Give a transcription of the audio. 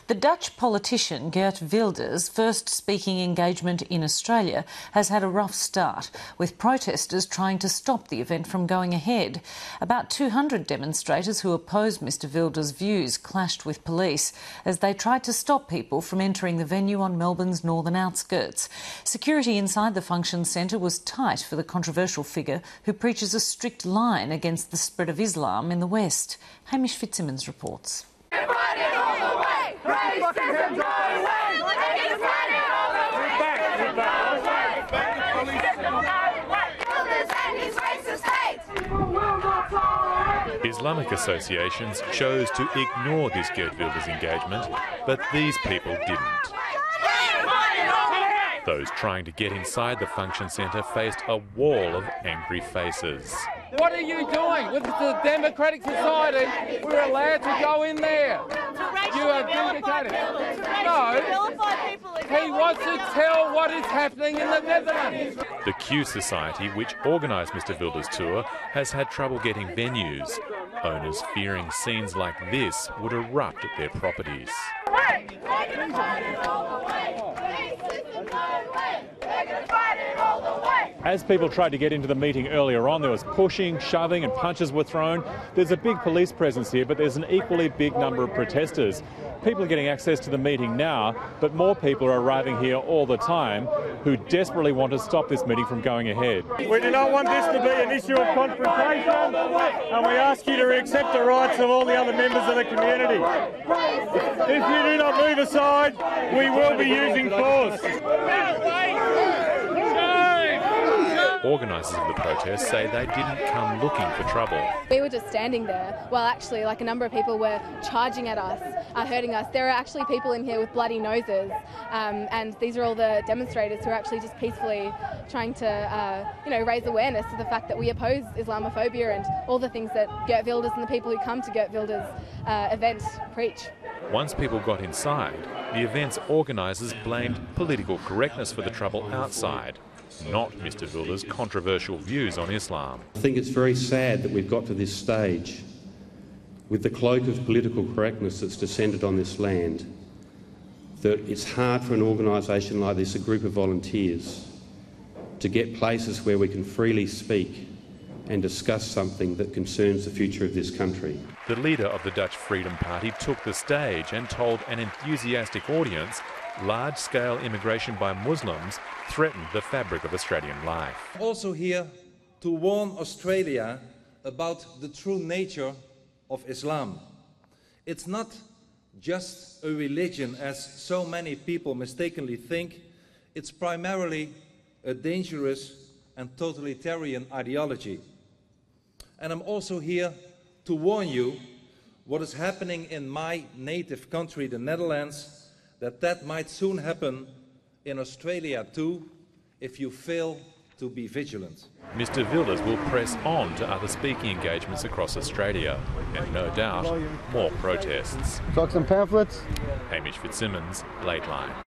The Dutch politician Geert Wilders' first speaking engagement in Australia has had a rough start, with protesters trying to stop the event from going ahead. About 200 demonstrators who opposed Mr Wilders' views clashed with police as they tried to stop people from entering the venue on Melbourne's northern outskirts. Security inside the function centre was tight for the controversial figure who preaches a strict line against the spread of Islam in the West. Hamish Fitzsimmons reports. Islamic associations chose to ignore this Geert Wilders engagement, but these people didn't. Those trying to get inside the function centre faced a wall of angry faces. What are you doing? With the democratic society, we're allowed to go in there. You have vindicated. No, he wants to tell what is happening in the Netherlands. The Q Society, which organised Mr Wilders' tour, has had trouble getting venues. Owners fearing scenes like this would erupt at their properties. As people tried to get into the meeting earlier on, there was pushing, shoving and punches were thrown. There's a big police presence here, but there's an equally big number of protesters. People are getting access to the meeting now, but more people are arriving here all the time who desperately want to stop this meeting from going ahead. We do not want this to be an issue of confrontation, and we ask you to accept the rights of all the other members of the community. If you do not move aside, we will be using force. Organisers of the protest say they didn't come looking for trouble. We were just standing there while actually a number of people were charging at us, hurting us. There are actually people in here with bloody noses, and these are all the demonstrators who are actually just peacefully trying to raise awareness to the fact that we oppose Islamophobia and all the things that Geert Wilders and the people who come to Geert Wilders' event preach. Once people got inside, the event's organisers blamed political correctness for the trouble outside, not Mr Wilders' controversial views on Islam. I think it's very sad that we've got to this stage with the cloak of political correctness that's descended on this land, that it's hard for an organisation like this, a group of volunteers, to get places where we can freely speak and discuss something that concerns the future of this country. The leader of the Dutch Freedom Party took the stage and told an enthusiastic audience large-scale immigration by Muslims threatened the fabric of Australian life. I'm also here to warn Australia about the true nature of Islam. It's not just a religion, as so many people mistakenly think. It's primarily a dangerous and totalitarian ideology. And I'm also here to warn you what is happening in my native country, the Netherlands, that might soon happen in Australia too, if you fail to be vigilant. Mr Wilders will press on to other speaking engagements across Australia, and no doubt, more protests. Talk some pamphlets. Hamish Fitzsimmons, Lateline.